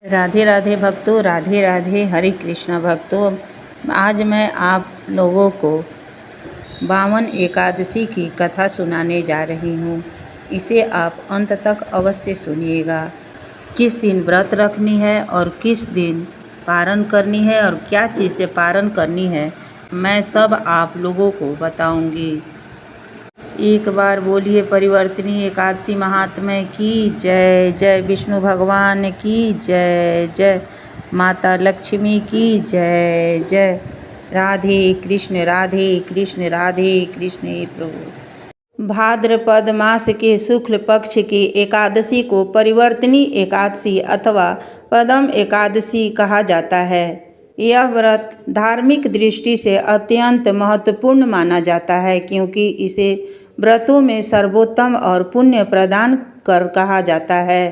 राधे राधे भक्तों, राधे राधे हरे कृष्णा भक्तों। आज मैं आप लोगों को बामन एकादशी की कथा सुनाने जा रही हूँ। इसे आप अंत तक अवश्य सुनिएगा। किस दिन व्रत रखनी है और किस दिन पारण करनी है और क्या चीज़ से पारण करनी है, मैं सब आप लोगों को बताऊंगी। एक बार बोलिए परिवर्तिनी एकादशी महात्म्य की जय। जय विष्णु भगवान की जय। जय माता लक्ष्मी की जय। जय राधे कृष्ण राधे कृष्ण राधे कृष्ण। प्रभु भाद्रपद मास के शुक्ल पक्ष की एकादशी को परिवर्तिनी एकादशी अथवा पदम एकादशी कहा जाता है। यह व्रत धार्मिक दृष्टि से अत्यंत महत्वपूर्ण माना जाता है, क्योंकि इसे व्रतों में सर्वोत्तम और पुण्य प्रदान कर कहा जाता है।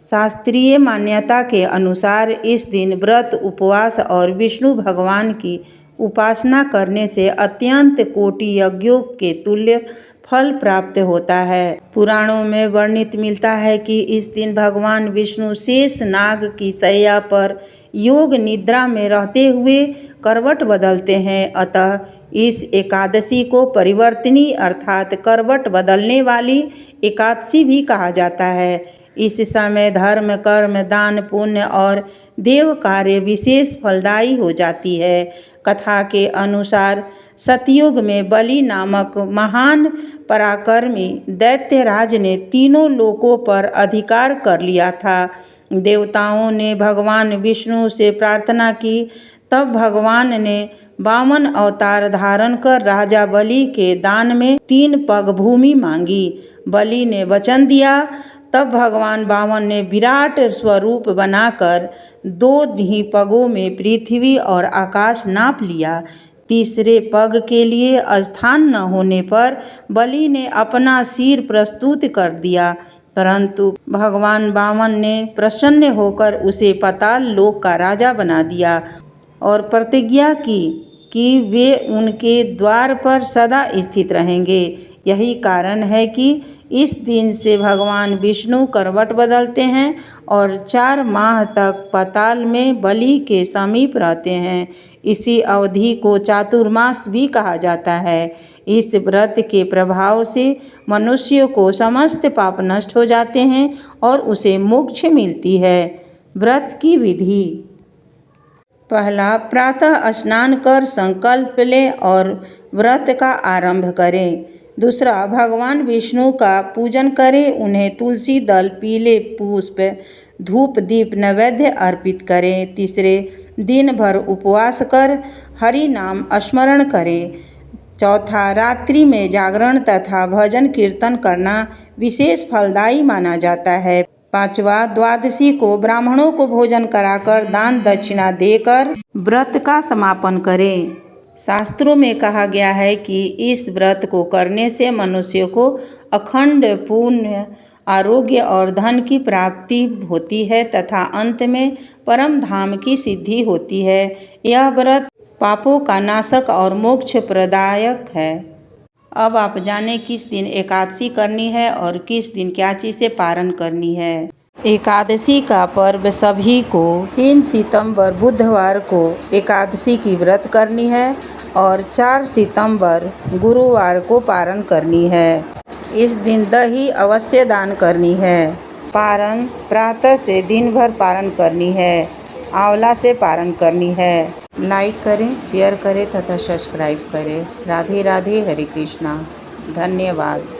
शास्त्रीय मान्यता के अनुसार इस दिन व्रत, उपवास और विष्णु भगवान की उपासना करने से अत्यंत कोटि यज्ञों के तुल्य फल प्राप्त होता है। पुराणों में वर्णित मिलता है कि इस दिन भगवान विष्णु शेष नाग की शैया पर योग निद्रा में रहते हुए करवट बदलते हैं। अतः इस एकादशी को परिवर्तिनी अर्थात करवट बदलने वाली एकादशी भी कहा जाता है। इस समय धर्म, कर्म, दान, पुण्य और देव कार्य विशेष फलदायी हो जाती है। कथा के अनुसार सतयुग में बलि नामक महान पराक्रमी दैत्यराज ने तीनों लोकों पर अधिकार कर लिया था। देवताओं ने भगवान विष्णु से प्रार्थना की, तब भगवान ने वामन अवतार धारण कर राजा बलि के दान में 3 पग भूमि मांगी। बलि ने वचन दिया। तब भगवान वामन ने विराट स्वरूप बनाकर 2 ही पगों में पृथ्वी और आकाश नाप लिया। तीसरे पग के लिए स्थान न होने पर बलि ने अपना सिर प्रस्तुत कर दिया, परंतु भगवान वामन ने प्रसन्न होकर उसे पाताल लोक का राजा बना दिया और प्रतिज्ञा की कि वे उनके द्वार पर सदा स्थित रहेंगे। यही कारण है कि इस दिन से भगवान विष्णु करवट बदलते हैं और 4 माह तक पाताल में बलि के समीप रहते हैं। इसी अवधि को चातुर्मास भी कहा जाता है। इस व्रत के प्रभाव से मनुष्य को समस्त पाप नष्ट हो जाते हैं और उसे मोक्ष मिलती है। व्रत की विधि: पहला, प्रातः स्नान कर संकल्प लें और व्रत का आरंभ करें। दूसरा, भगवान विष्णु का पूजन करें, उन्हें तुलसी दल, पीले पुष्प, धूप, दीप, नैवेद्य अर्पित करें। तीसरे, दिन भर उपवास कर हरि नाम स्मरण करें। चौथा, रात्रि में जागरण तथा भजन कीर्तन करना विशेष फलदायी माना जाता है। पांचवा, द्वादशी को ब्राह्मणों को भोजन कराकर दान दक्षिणा देकर व्रत का समापन करें। शास्त्रों में कहा गया है कि इस व्रत को करने से मनुष्य को अखंड पुण्य, आरोग्य और धन की प्राप्ति होती है तथा अंत में परम धाम की सिद्धि होती है। यह व्रत पापों का नाशक और मोक्ष प्रदायक है। अब आप जाने किस दिन एकादशी करनी है और किस दिन क्या चीज़ से पारण करनी है। एकादशी का पर्व सभी को 3 सितंबर बुधवार को एकादशी की व्रत करनी है और 4 सितंबर गुरुवार को पारण करनी है। इस दिन दही अवश्य दान करनी है। पारण प्रातः से दिन भर पारण करनी है। आंवला से पारण करनी है। लाइक करें, शेयर करें तथा सब्सक्राइब करें। राधे राधे हरे कृष्णा। धन्यवाद।